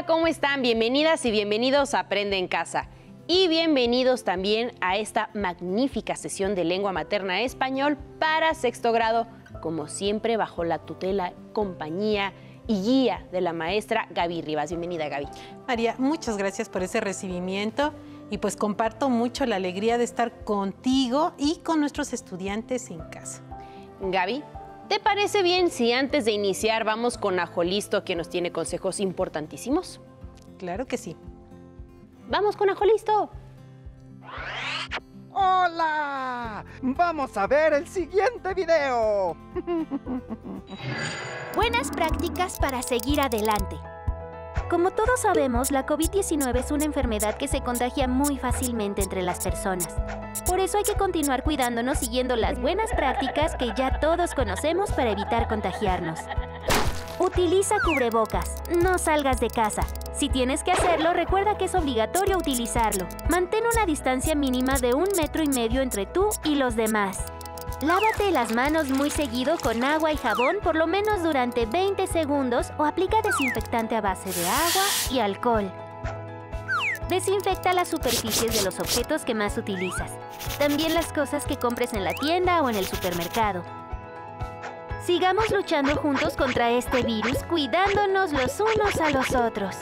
¿cómo están? Bienvenidas y bienvenidos a Aprende en Casa. Y bienvenidos también a esta magnífica sesión de lengua materna español para sexto grado, como siempre bajo la tutela, compañía y guía de la maestra Gaby Rivas. Bienvenida, Gaby. María, muchas gracias por ese recibimiento y pues comparto mucho la alegría de estar contigo y con nuestros estudiantes en casa. Gaby, ¿te parece bien si antes de iniciar vamos con Ajolisto, que nos tiene consejos importantísimos? Claro que sí. ¡Vamos con Ajolisto! ¡Hola! ¡Vamos a ver el siguiente video! Buenas prácticas para seguir adelante. Como todos sabemos, la COVID-19 es una enfermedad que se contagia muy fácilmente entre las personas. Por eso hay que continuar cuidándonos siguiendo las buenas prácticas que ya todos conocemos para evitar contagiarnos. Utiliza cubrebocas. No salgas de casa. Si tienes que hacerlo, recuerda que es obligatorio utilizarlo. Mantén una distancia mínima de 1,5 metros entre tú y los demás. Lávate las manos muy seguido con agua y jabón por lo menos durante 20 segundos o aplica desinfectante a base de agua y alcohol. Desinfecta las superficies de los objetos que más utilizas. También las cosas que compres en la tienda o en el supermercado. Sigamos luchando juntos contra este virus, cuidándonos los unos a los otros.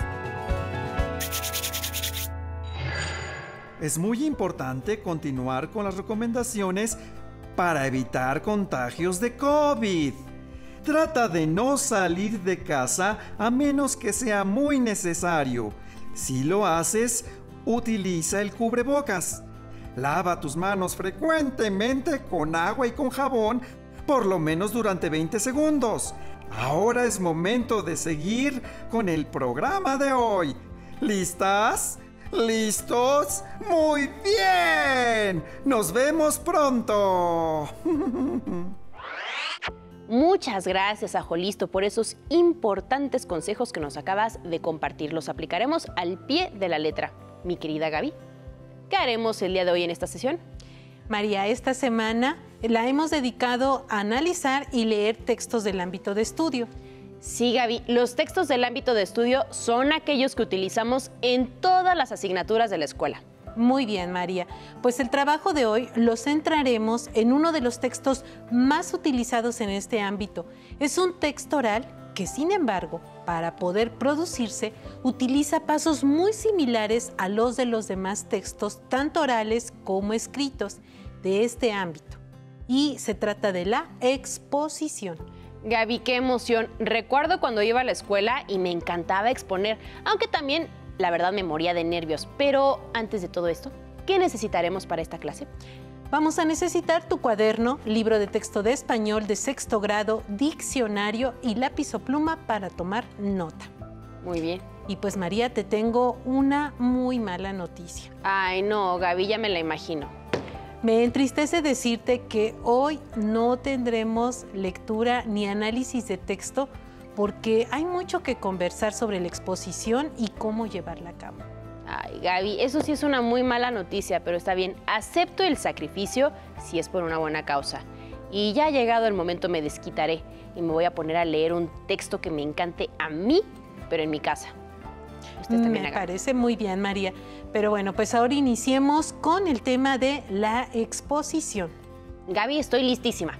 Es muy importante continuar con las recomendaciones para evitar contagios de COVID. Trata de no salir de casa a menos que sea muy necesario. Si lo haces, utiliza el cubrebocas. Lava tus manos frecuentemente con agua y con jabón, por lo menos durante 20 segundos. Ahora es momento de seguir con el programa de hoy. ¿Listas? ¿Listos? ¡Muy bien! ¡Nos vemos pronto! Muchas gracias, Ajolisto, por esos importantes consejos que nos acabas de compartir. Los aplicaremos al pie de la letra. Mi querida Gaby, ¿qué haremos el día de hoy en esta sesión? María, esta semana la hemos dedicado a analizar y leer textos del ámbito de estudio. Sí, Gaby, los textos del ámbito de estudio son aquellos que utilizamos en todas las asignaturas de la escuela. Muy bien, María. Pues el trabajo de hoy lo centraremos en uno de los textos más utilizados en este ámbito. Es un texto oral que, sin embargo, para poder producirse, utiliza pasos muy similares a los de los demás textos, tanto orales como escritos, de este ámbito. Y se trata de la exposición. Gaby, qué emoción. Recuerdo cuando iba a la escuela y me encantaba exponer, aunque también, la verdad, me moría de nervios. Pero antes de todo esto, ¿qué necesitaremos para esta clase? Vamos a necesitar tu cuaderno, libro de texto de español de sexto grado, diccionario y lápiz o pluma para tomar nota. Muy bien. Y pues, María, te tengo una muy mala noticia. Ay, no, Gaby, ya me la imagino. Me entristece decirte que hoy no tendremos lectura ni análisis de texto porque hay mucho que conversar sobre la exposición y cómo llevarla a cabo. Ay, Gaby, eso sí es una muy mala noticia, pero está bien. Acepto el sacrificio si es por una buena causa. Y ya ha llegado el momento, me desquitaré y me voy a poner a leer un texto que me encante a mí, pero en mi casa. Ustedes también Me hagan. parece muy bien, María. Pero bueno, pues ahora iniciemos con el tema de la exposición. Gaby, estoy listísima.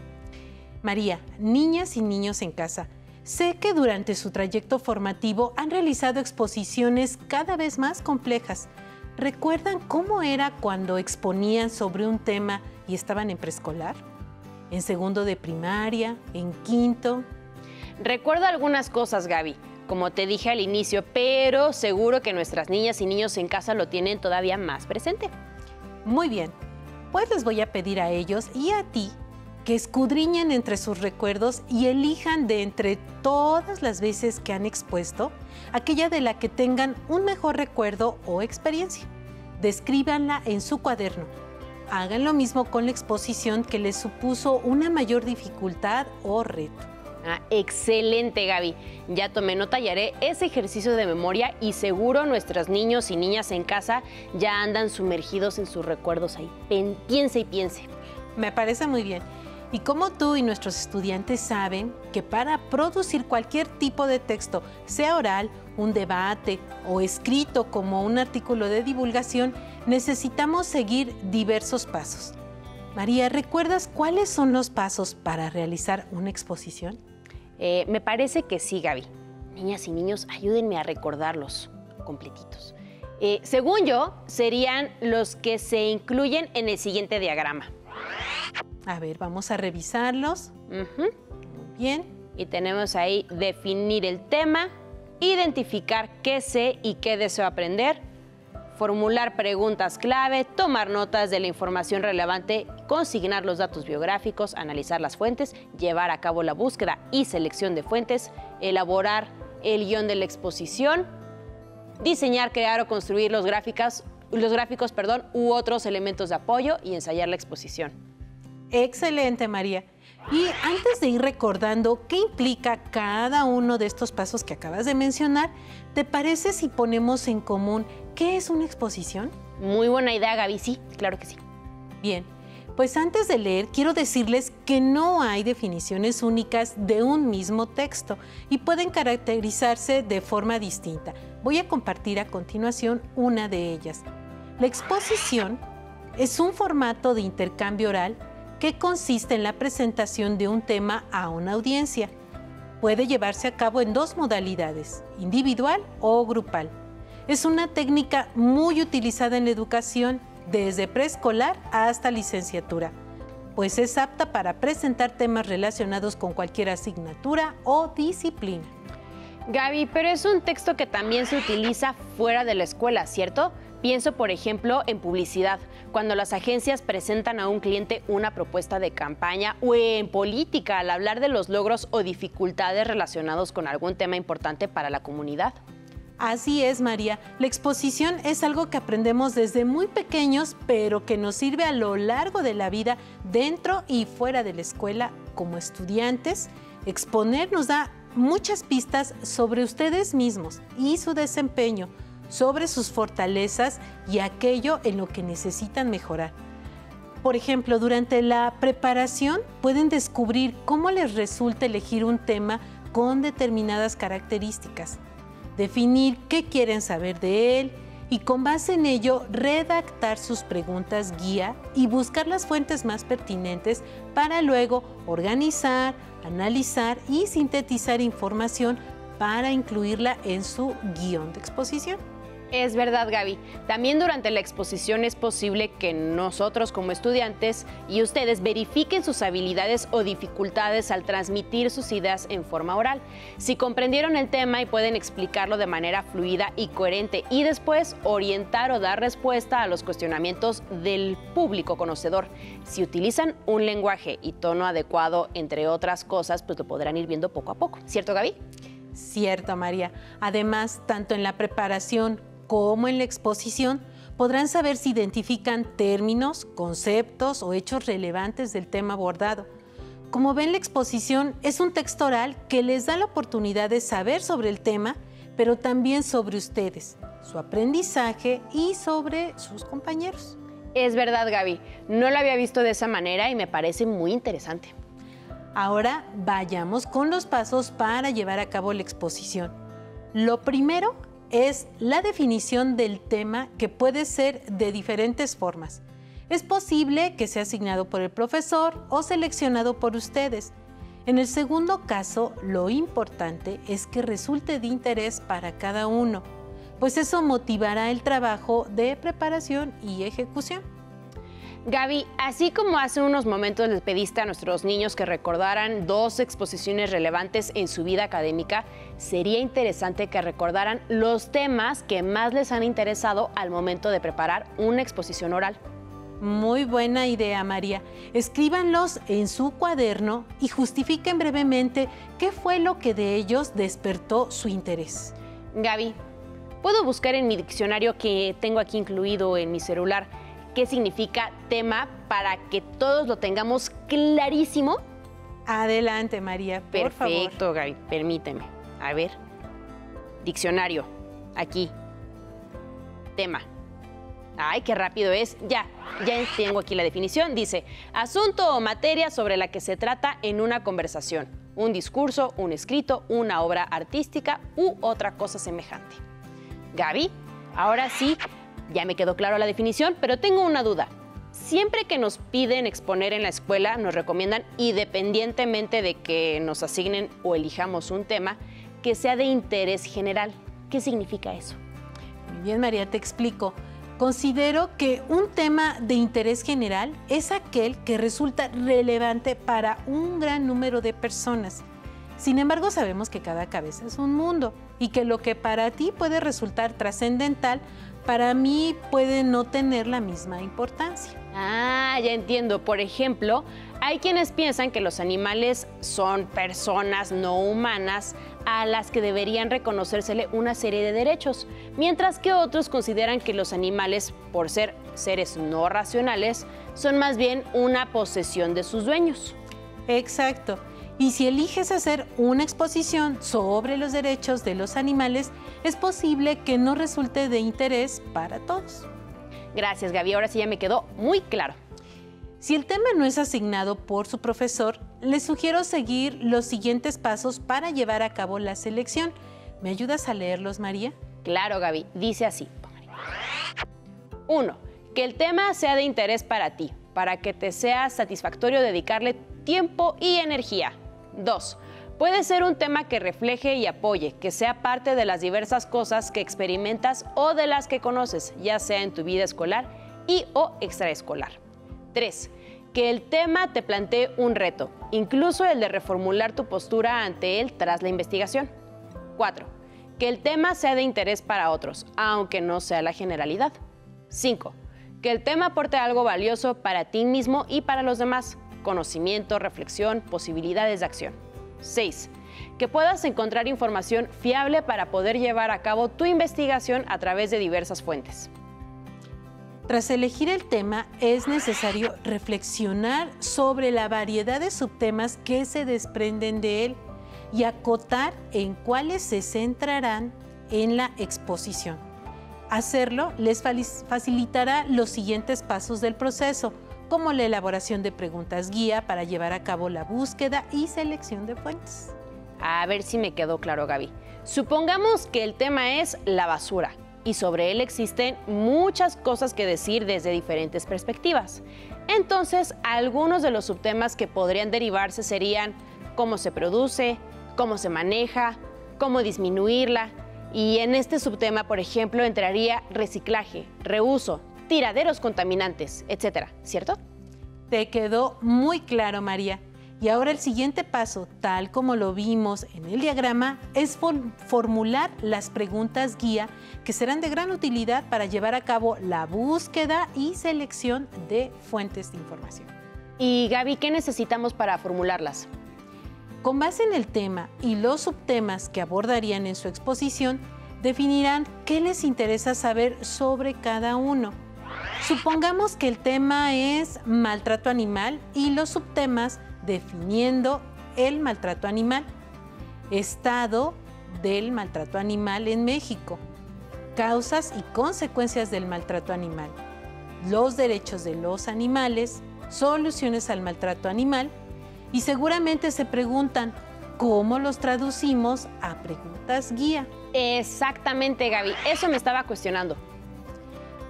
María, niñas y niños en casa, sé que durante su trayecto formativo han realizado exposiciones cada vez más complejas. ¿Recuerdan cómo era cuando exponían sobre un tema y estaban en preescolar? ¿En segundo de primaria? ¿En quinto? Recuerdo algunas cosas, Gaby, como te dije al inicio, pero seguro que nuestras niñas y niños en casa lo tienen todavía más presente. Muy bien, pues les voy a pedir a ellos y a ti que escudriñen entre sus recuerdos y elijan de entre todas las veces que han expuesto, aquella de la que tengan un mejor recuerdo o experiencia. Descríbanla en su cuaderno. Hagan lo mismo con la exposición que les supuso una mayor dificultad o reto. Ah, excelente, Gaby. Ya tomé nota y haré ese ejercicio de memoria y seguro nuestros niños y niñas en casa ya andan sumergidos en sus recuerdos ahí. Piense y piense. Me parece muy bien. Y como tú y nuestros estudiantes saben que para producir cualquier tipo de texto, sea oral un debate o escrito como un artículo de divulgación, necesitamos seguir diversos pasos. María, ¿recuerdas cuáles son los pasos para realizar una exposición? Me parece que sí, Gaby. Niñas y niños, ayúdenme a recordarlos completitos. Según yo, serían los que se incluyen en el siguiente diagrama. A ver, vamos a revisarlos. Muy bien. Y tenemos ahí definir el tema, identificar qué sé y qué deseo aprender, formular preguntas clave, tomar notas de la información relevante, consignar los datos biográficos, analizar las fuentes, llevar a cabo la búsqueda y selección de fuentes, elaborar el guión de la exposición, diseñar, crear o construir los gráficos, u otros elementos de apoyo y ensayar la exposición. Excelente, María. Y antes de ir recordando qué implica cada uno de estos pasos que acabas de mencionar, ¿te parece si ponemos en común qué es una exposición? Muy buena idea, Gaby. Sí, claro que sí. Bien, pues antes de leer, quiero decirles que no hay definiciones únicas de un mismo texto y pueden caracterizarse de forma distinta. Voy a compartir a continuación una de ellas. La exposición es un formato de intercambio oral que consiste en la presentación de un tema a una audiencia. Puede llevarse a cabo en dos modalidades, individual o grupal. Es una técnica muy utilizada en la educación desde preescolar hasta licenciatura, pues es apta para presentar temas relacionados con cualquier asignatura o disciplina. Gaby, pero es un texto que también se utiliza fuera de la escuela, ¿cierto? Pienso, por ejemplo, en publicidad, cuando las agencias presentan a un cliente una propuesta de campaña, o en política, al hablar de los logros o dificultades relacionados con algún tema importante para la comunidad. Así es, María. La exposición es algo que aprendemos desde muy pequeños, pero que nos sirve a lo largo de la vida, dentro y fuera de la escuela, como estudiantes. Exponer nos da muchas pistas sobre ustedes mismos y su desempeño, sobre sus fortalezas y aquello en lo que necesitan mejorar. Por ejemplo, durante la preparación pueden descubrir cómo les resulta elegir un tema con determinadas características, definir qué quieren saber de él y con base en ello redactar sus preguntas guía y buscar las fuentes más pertinentes para luego organizar, analizar y sintetizar información para incluirla en su guión de exposición. Es verdad, Gaby. También durante la exposición es posible que nosotros como estudiantes y ustedes verifiquen sus habilidades o dificultades al transmitir sus ideas en forma oral. Si comprendieron el tema y pueden explicarlo de manera fluida y coherente y después orientar o dar respuesta a los cuestionamientos del público conocedor. Si utilizan un lenguaje y tono adecuado, entre otras cosas, pues lo podrán ir viendo poco a poco. ¿Cierto, Gaby? Cierto, María. Además, tanto en la preparación como en la exposición, podrán saber si identifican términos, conceptos o hechos relevantes del tema abordado. Como ven, la exposición es un texto oral que les da la oportunidad de saber sobre el tema, pero también sobre ustedes, su aprendizaje y sobre sus compañeros. Es verdad, Gaby. No lo había visto de esa manera y me parece muy interesante. Ahora vayamos con los pasos para llevar a cabo la exposición. Lo primero es la definición del tema, que puede ser de diferentes formas. Es posible que sea asignado por el profesor o seleccionado por ustedes. En el segundo caso, lo importante es que resulte de interés para cada uno, pues eso motivará el trabajo de preparación y ejecución. Gaby, así como hace unos momentos les pediste a nuestros niños que recordaran 2 exposiciones relevantes en su vida académica, sería interesante que recordaran los temas que más les han interesado al momento de preparar una exposición oral. Muy buena idea, María. Escríbanlos en su cuaderno y justifiquen brevemente qué fue lo que de ellos despertó su interés. Gaby, ¿puedo buscar en mi diccionario que tengo aquí incluido en mi celular qué significa tema para que todos lo tengamos clarísimo? Adelante, María, por favor. Perfecto, Gaby, permíteme. A ver, diccionario, aquí, tema. Ay, qué rápido es. Ya tengo aquí la definición. Dice, asunto o materia sobre la que se trata en una conversación. un discurso, un escrito, una obra artística u otra cosa semejante. Gaby, ahora sí, ya me quedó claro la definición, pero tengo una duda. Siempre que nos piden exponer en la escuela, nos recomiendan, independientemente de que nos asignen o elijamos un tema, que sea de interés general. ¿Qué significa eso? Muy bien, María, te explico. Considero que un tema de interés general es aquel que resulta relevante para un gran número de personas. Sin embargo, sabemos que cada cabeza es un mundo y que lo que para ti puede resultar trascendental, para mí puede no tener la misma importancia. Ah, ya entiendo. Por ejemplo, hay quienes piensan que los animales son personas no humanas a las que deberían reconocérsele una serie de derechos, mientras que otros consideran que los animales, por ser seres no racionales, son más bien una posesión de sus dueños. Exacto. Y si eliges hacer una exposición sobre los derechos de los animales, es posible que no resulte de interés para todos. Gracias, Gaby. Ahora sí ya me quedó muy claro. Si el tema no es asignado por su profesor, les sugiero seguir los siguientes pasos para llevar a cabo la selección. ¿Me ayudas a leerlos, María? Claro, Gaby. Dice así. 1. Que el tema sea de interés para ti, para que te sea satisfactorio dedicarle tiempo y energía. 2. Puede ser un tema que refleje y apoye, que sea parte de las diversas cosas que experimentas o de las que conoces, ya sea en tu vida escolar y o extraescolar. 3. Que el tema te plantee un reto, incluso el de reformular tu postura ante él tras la investigación. 4. Que el tema sea de interés para otros, aunque no sea la generalidad. 5. Que el tema aporte algo valioso para ti mismo y para los demás, conocimiento, reflexión, posibilidades de acción. 6. Que puedas encontrar información fiable para poder llevar a cabo tu investigación a través de diversas fuentes. Tras elegir el tema, es necesario reflexionar sobre la variedad de subtemas que se desprenden de él y acotar en cuáles se centrarán en la exposición. Hacerlo les facilitará los siguientes pasos del proceso, como la elaboración de preguntas guía para llevar a cabo la búsqueda y selección de fuentes. A ver si me quedó claro, Gaby. Supongamos que el tema es la basura y sobre él existen muchas cosas que decir desde diferentes perspectivas. Entonces, algunos de los subtemas que podrían derivarse serían cómo se produce, cómo se maneja, cómo disminuirla. Y en este subtema, por ejemplo, entraría reciclaje, reuso, tiraderos contaminantes, etcétera, ¿cierto? Te quedó muy claro, María. Y ahora el siguiente paso, tal como lo vimos en el diagrama, es formular las preguntas guía que serán de gran utilidad para llevar a cabo la búsqueda y selección de fuentes de información. Y Gaby, ¿qué necesitamos para formularlas? Con base en el tema y los subtemas que abordarían en su exposición, definirán qué les interesa saber sobre cada uno. Supongamos que el tema es maltrato animal y los subtemas definiendo el maltrato animal, estado del maltrato animal en México, causas y consecuencias del maltrato animal, los derechos de los animales, soluciones al maltrato animal y seguramente se preguntan cómo los traducimos a preguntas guía. Exactamente, Gaby, eso me estaba cuestionando.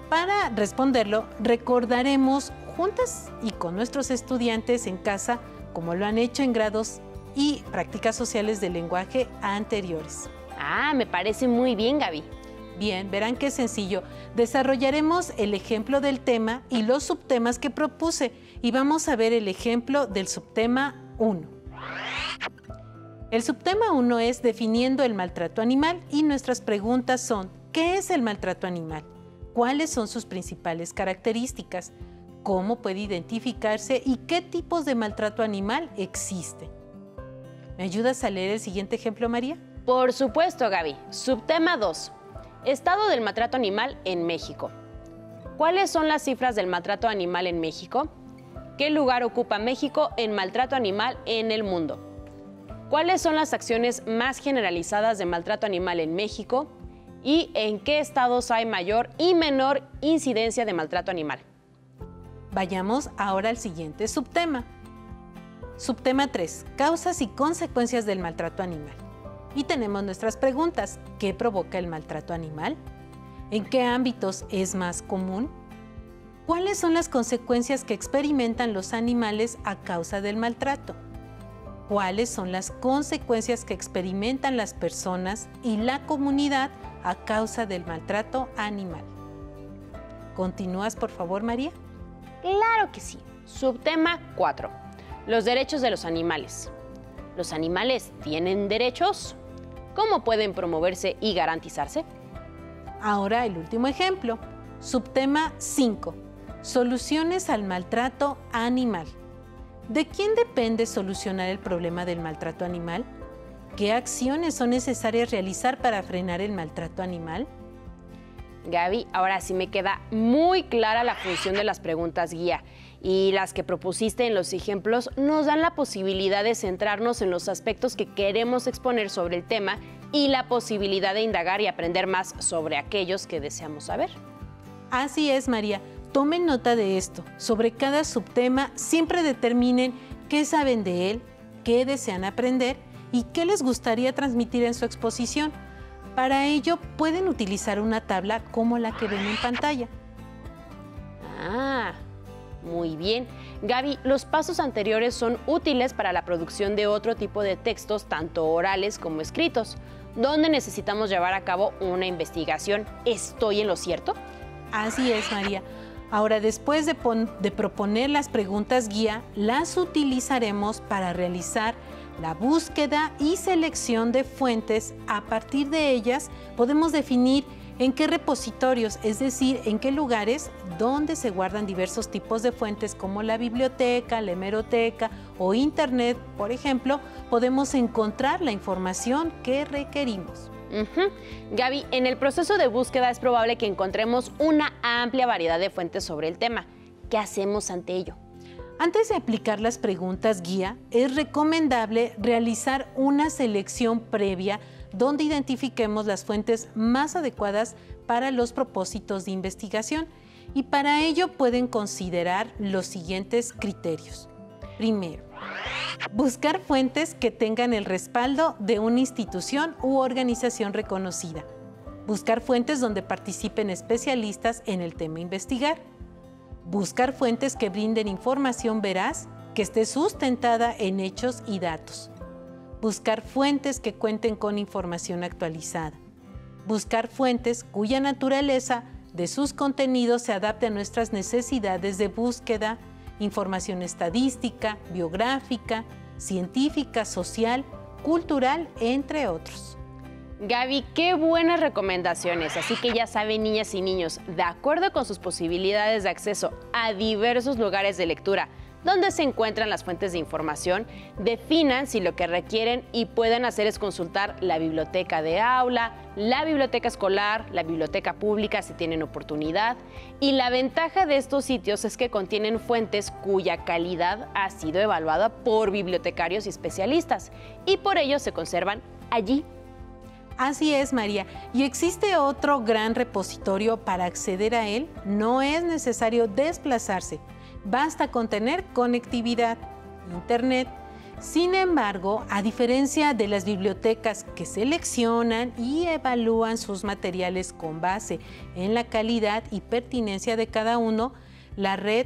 Para responderlo, recordaremos juntas y con nuestros estudiantes en casa, como lo han hecho en grados y prácticas sociales de lenguaje anteriores. Ah, me parece muy bien, Gaby. Bien, verán qué sencillo. Desarrollaremos el ejemplo del tema y los subtemas que propuse y vamos a ver el ejemplo del subtema 1. El subtema 1 es definiendo el maltrato animal y nuestras preguntas son: ¿qué es el maltrato animal? ¿Cuáles son sus principales características? ¿Cómo puede identificarse y qué tipos de maltrato animal existen? ¿Me ayudas a leer el siguiente ejemplo, María? Por supuesto, Gaby. Subtema 2. Estado del maltrato animal en México. ¿Cuáles son las cifras del maltrato animal en México? ¿Qué lugar ocupa México en maltrato animal en el mundo? ¿Cuáles son las acciones más generalizadas de maltrato animal en México? ¿Y en qué estados hay mayor y menor incidencia de maltrato animal? Vayamos ahora al siguiente subtema. Subtema 3. Causas y consecuencias del maltrato animal. Y tenemos nuestras preguntas. ¿Qué provoca el maltrato animal? ¿En qué ámbitos es más común? ¿Cuáles son las consecuencias que experimentan los animales a causa del maltrato? ¿Cuáles son las consecuencias que experimentan las personas y la comunidad a causa del maltrato animal? ¿Continúas, por favor, María? Claro que sí. Subtema 4. Los derechos de los animales. ¿Los animales tienen derechos? ¿Cómo pueden promoverse y garantizarse? Ahora el último ejemplo. Subtema 5. Soluciones al maltrato animal. ¿De quién depende solucionar el problema del maltrato animal? ¿Qué acciones son necesarias realizar para frenar el maltrato animal? Gaby, ahora sí me queda muy clara la función de las preguntas guía, y las que propusiste en los ejemplos nos dan la posibilidad de centrarnos en los aspectos que queremos exponer sobre el tema y la posibilidad de indagar y aprender más sobre aquellos que deseamos saber. Así es, María. Tomen nota de esto. Sobre cada subtema siempre determinen qué saben de él, qué desean aprender y qué les gustaría transmitir en su exposición. Para ello pueden utilizar una tabla como la que ven en pantalla. Ah, muy bien. Gaby, los pasos anteriores son útiles para la producción de otro tipo de textos, tanto orales como escritos, donde necesitamos llevar a cabo una investigación. ¿Estoy en lo cierto? Así es, María. Ahora, después de proponer las preguntas guía, las utilizaremos para realizar la búsqueda y selección de fuentes. A partir de ellas podemos definir en qué repositorios, es decir, en qué lugares donde se guardan diversos tipos de fuentes como la biblioteca, la hemeroteca o internet, por ejemplo, podemos encontrar la información que requerimos. Gaby, en el proceso de búsqueda es probable que encontremos una amplia variedad de fuentes sobre el tema. ¿Qué hacemos ante ello? Antes de aplicar las preguntas guía, es recomendable realizar una selección previa donde identifiquemos las fuentes más adecuadas para los propósitos de investigación, y para ello pueden considerar los siguientes criterios. Primero, buscar fuentes que tengan el respaldo de una institución u organización reconocida. Buscar fuentes donde participen especialistas en el tema a investigar. Buscar fuentes que brinden información veraz, que esté sustentada en hechos y datos. Buscar fuentes que cuenten con información actualizada. Buscar fuentes cuya naturaleza de sus contenidos se adapte a nuestras necesidades de búsqueda, información estadística, biográfica, científica, social, cultural, entre otros. Gaby, qué buenas recomendaciones. Así que ya saben, niñas y niños, de acuerdo con sus posibilidades de acceso a diversos lugares de lectura donde se encuentran las fuentes de información, definan si lo que requieren y pueden hacer es consultar la biblioteca de aula, la biblioteca escolar, la biblioteca pública si tienen oportunidad. Y la ventaja de estos sitios es que contienen fuentes cuya calidad ha sido evaluada por bibliotecarios y especialistas, y por ello se conservan allí. Así es, María. Y existe otro gran repositorio. Para acceder a él no es necesario desplazarse. Basta con tener conectividad, internet. Sin embargo, a diferencia de las bibliotecas que seleccionan y evalúan sus materiales con base en la calidad y pertinencia de cada uno, la red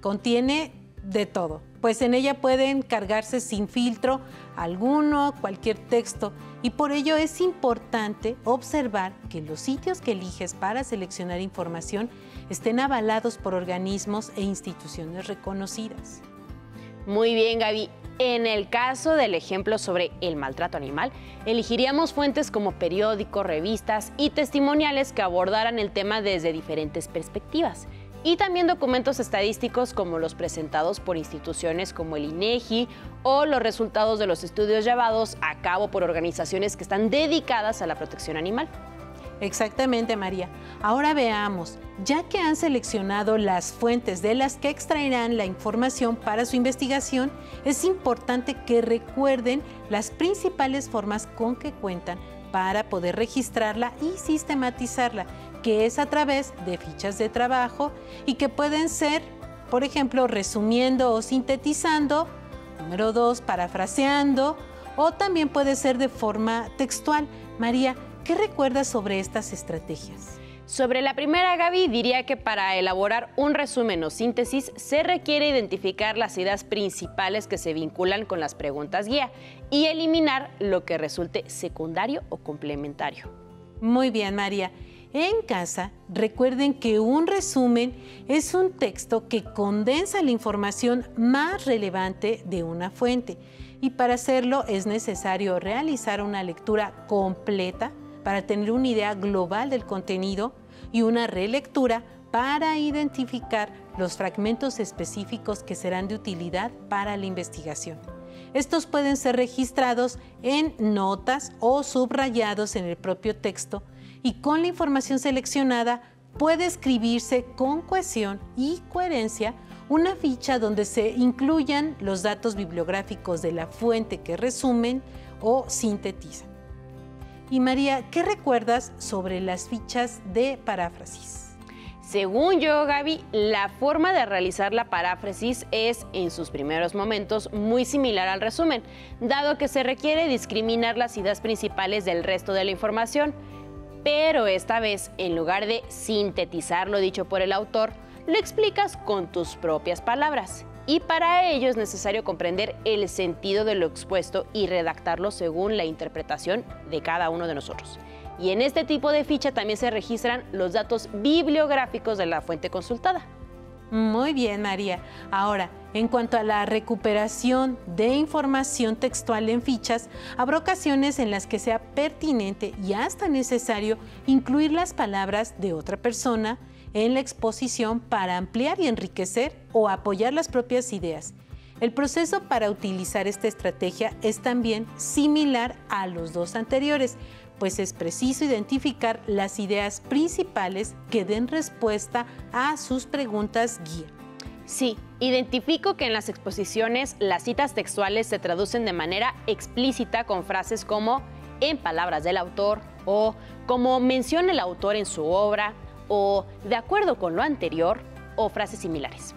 contiene de todo, pues en ella pueden cargarse sin filtro alguno, cualquier texto, y por ello es importante observar que los sitios que eliges para seleccionar información estén avalados por organismos e instituciones reconocidas. Muy bien, Gaby. En el caso del ejemplo sobre el maltrato animal, elegiríamos fuentes como periódicos, revistas y testimoniales que abordaran el tema desde diferentes perspectivas. Y también documentos estadísticos como los presentados por instituciones como el INEGI o los resultados de los estudios llevados a cabo por organizaciones que están dedicadas a la protección animal. Exactamente, María. Ahora veamos, ya que han seleccionado las fuentes de las que extraerán la información para su investigación, es importante que recuerden las principales formas con que cuentan para poder registrarla y sistematizarla, que es a través de fichas de trabajo y que pueden ser, por ejemplo, resumiendo o sintetizando Número 2, parafraseando, o también puede ser de forma textual. María, ¿qué recuerdas sobre estas estrategias? Sobre la primera, Gaby, diría que para elaborar un resumen o síntesis se requiere identificar las ideas principales que se vinculan con las preguntas guía y eliminar lo que resulte secundario o complementario. Muy bien, María. En casa, recuerden que un resumen es un texto que condensa la información más relevante de una fuente y para hacerlo es necesario realizar una lectura completa para tener una idea global del contenido y una relectura para identificar los fragmentos específicos que serán de utilidad para la investigación. Estos pueden ser registrados en notas o subrayados en el propio texto y con la información seleccionada puede escribirse con cohesión y coherencia una ficha donde se incluyan los datos bibliográficos de la fuente que resumen o sintetizan. Y María, ¿qué recuerdas sobre las fichas de paráfrasis? Según yo, Gaby, la forma de realizar la paráfrasis es, en sus primeros momentos, muy similar al resumen, dado que se requiere discriminar las ideas principales del resto de la información. Pero esta vez, en lugar de sintetizar lo dicho por el autor, lo explicas con tus propias palabras. Y para ello es necesario comprender el sentido de lo expuesto y redactarlo según la interpretación de cada uno de nosotros. Y en este tipo de ficha también se registran los datos bibliográficos de la fuente consultada. Muy bien, María. Ahora, en cuanto a la recuperación de información textual en fichas, habrá ocasiones en las que sea pertinente y hasta necesario incluir las palabras de otra persona en la exposición para ampliar y enriquecer o apoyar las propias ideas. El proceso para utilizar esta estrategia es también similar a los dos anteriores, pues es preciso identificar las ideas principales que den respuesta a sus preguntas guía. Sí, identifico que en las exposiciones las citas textuales se traducen de manera explícita con frases como en palabras del autor o como menciona el autor en su obra o de acuerdo con lo anterior o frases similares.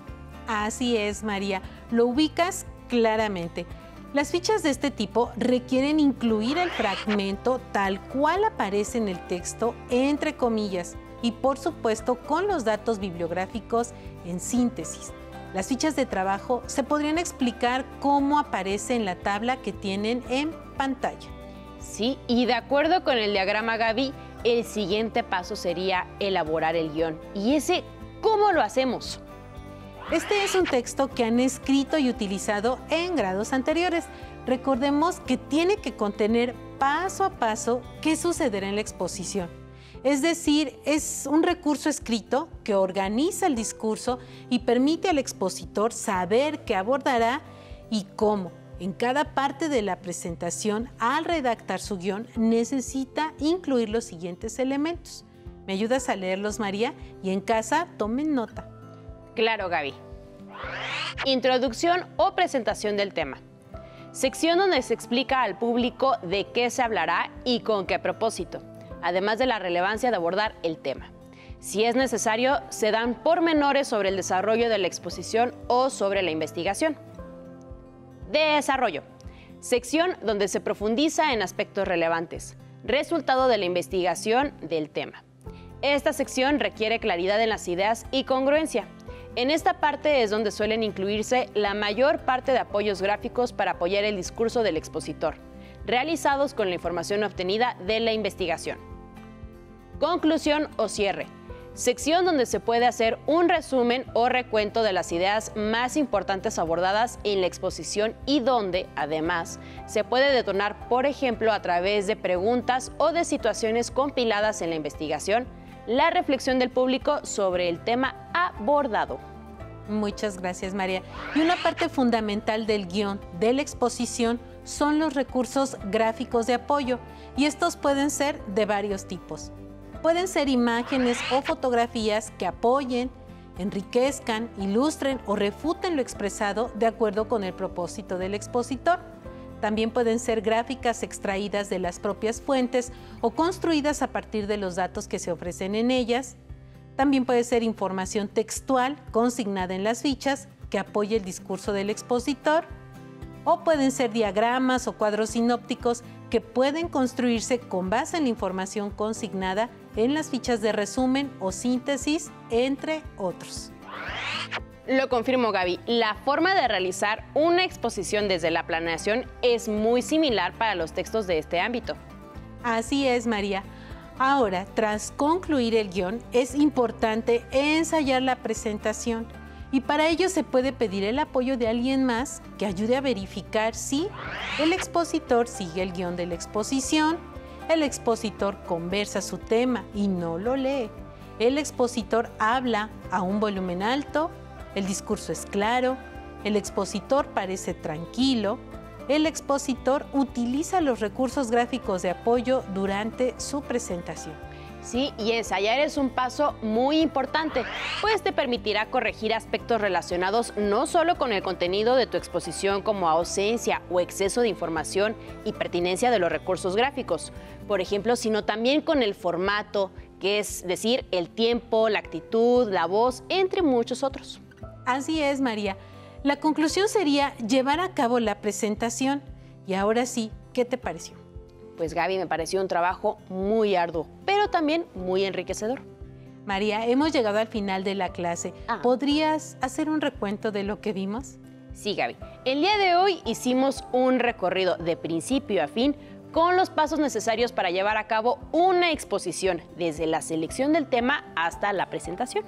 Así es, María, lo ubicas claramente. Las fichas de este tipo requieren incluir el fragmento tal cual aparece en el texto entre comillas y por supuesto con los datos bibliográficos en síntesis. Las fichas de trabajo se podrían explicar cómo aparece en la tabla que tienen en pantalla. Sí, y de acuerdo con el diagrama, Gaby, el siguiente paso sería elaborar el guión. ¿Y ese cómo lo hacemos? Este es un texto que han escrito y utilizado en grados anteriores. Recordemos que tiene que contener paso a paso qué sucederá en la exposición. Es decir, es un recurso escrito que organiza el discurso y permite al expositor saber qué abordará y cómo. En cada parte de la presentación, al redactar su guión, necesita incluir los siguientes elementos. ¿Me ayudas a leerlos, María? Y en casa, tomen nota. Claro, Gaby. Introducción o presentación del tema. Sección donde se explica al público de qué se hablará y con qué propósito, además de la relevancia de abordar el tema. Si es necesario, se dan pormenores sobre el desarrollo de la exposición o sobre la investigación. Desarrollo. Sección donde se profundiza en aspectos relevantes, resultado de la investigación del tema. Esta sección requiere claridad en las ideas y congruencia. En esta parte es donde suelen incluirse la mayor parte de apoyos gráficos para apoyar el discurso del expositor, realizados con la información obtenida de la investigación. Conclusión o cierre. Sección donde se puede hacer un resumen o recuento de las ideas más importantes abordadas en la exposición y donde, además, se puede detonar, por ejemplo, a través de preguntas o de situaciones compiladas en la investigación, la reflexión del público sobre el tema abordado. Muchas gracias, María. Y una parte fundamental del guión de la exposición son los recursos gráficos de apoyo, y estos pueden ser de varios tipos. Pueden ser imágenes o fotografías que apoyen, enriquezcan, ilustren o refuten lo expresado de acuerdo con el propósito del expositor. También pueden ser gráficas extraídas de las propias fuentes o construidas a partir de los datos que se ofrecen en ellas. También puede ser información textual consignada en las fichas que apoye el discurso del expositor. o pueden ser diagramas o cuadros sinópticos que pueden construirse con base en la información consignada en las fichas de resumen o síntesis, entre otros. Lo confirmo, Gaby. La forma de realizar una exposición desde la planeación es muy similar para los textos de este ámbito. Así es, María. Ahora, tras concluir el guión, es importante ensayar la presentación y para ello se puede pedir el apoyo de alguien más que ayude a verificar si el expositor sigue el guión de la exposición, el expositor conversa su tema y no lo lee, el expositor habla a un volumen alto, el discurso es claro, el expositor parece tranquilo, el expositor utiliza los recursos gráficos de apoyo durante su presentación. Sí, y ensayar es un paso muy importante, pues te permitirá corregir aspectos relacionados no solo con el contenido de tu exposición como ausencia o exceso de información y pertinencia de los recursos gráficos, por ejemplo, sino también con el formato, que es decir, el tiempo, la actitud, la voz, entre muchos otros. Así es, María. La conclusión sería llevar a cabo la presentación. Y ahora sí, ¿qué te pareció? Pues Gaby, me pareció un trabajo muy arduo, pero también muy enriquecedor. María, hemos llegado al final de la clase. ¿Podrías hacer un recuento de lo que vimos? Sí, Gaby. El día de hoy hicimos un recorrido de principio a fin con los pasos necesarios para llevar a cabo una exposición, desde la selección del tema hasta la presentación.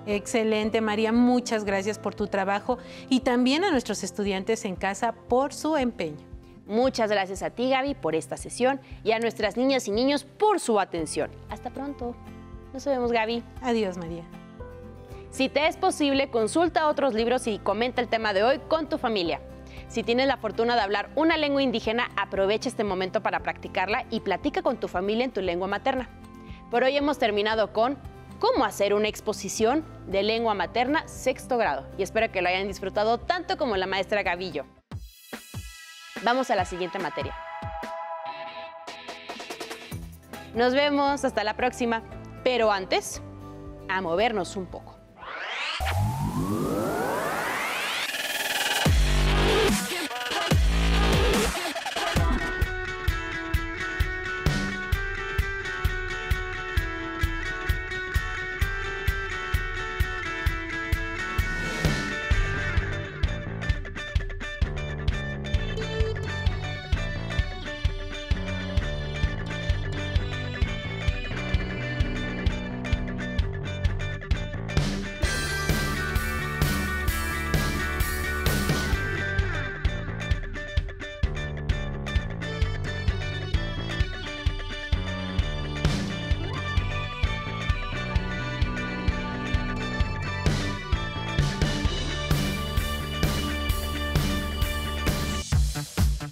Excelente, María. Muchas gracias por tu trabajo y también a nuestros estudiantes en casa por su empeño. Muchas gracias a ti, Gaby, por esta sesión y a nuestras niñas y niños por su atención. Hasta pronto. Nos vemos, Gaby. Adiós, María. Si te es posible, consulta otros libros y comenta el tema de hoy con tu familia. Si tienes la fortuna de hablar una lengua indígena, aprovecha este momento para practicarla y platica con tu familia en tu lengua materna. Por hoy hemos terminado con cómo hacer una exposición de lengua materna sexto grado y espero que lo hayan disfrutado tanto como la maestra Gavillo. Vamos a la siguiente materia. Nos vemos, hasta la próxima. Pero antes, a movernos un poco.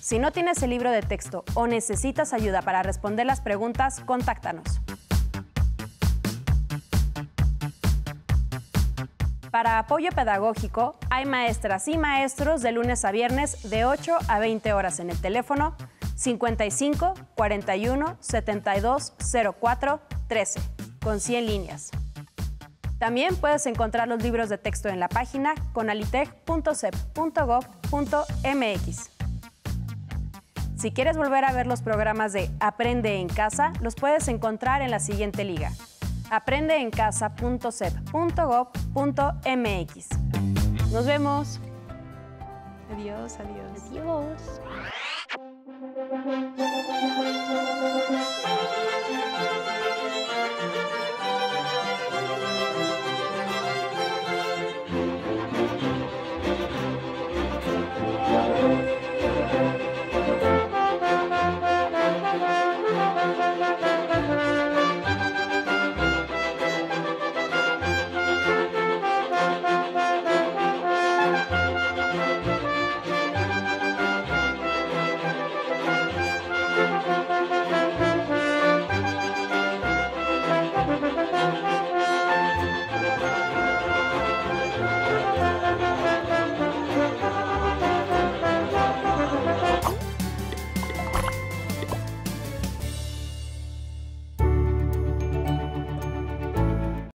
Si no tienes el libro de texto o necesitas ayuda para responder las preguntas, contáctanos. Para apoyo pedagógico, hay maestras y maestros de lunes a viernes de 8 a 20 horas en el teléfono 55 41 72 04 13, con 100 líneas. También puedes encontrar los libros de texto en la página conalitec.cep.gov.mx. Si quieres volver a ver los programas de Aprende en Casa, los puedes encontrar en la siguiente liga: aprendeencasa.cep.gov.mx. Nos vemos. Adiós, adiós. Adiós.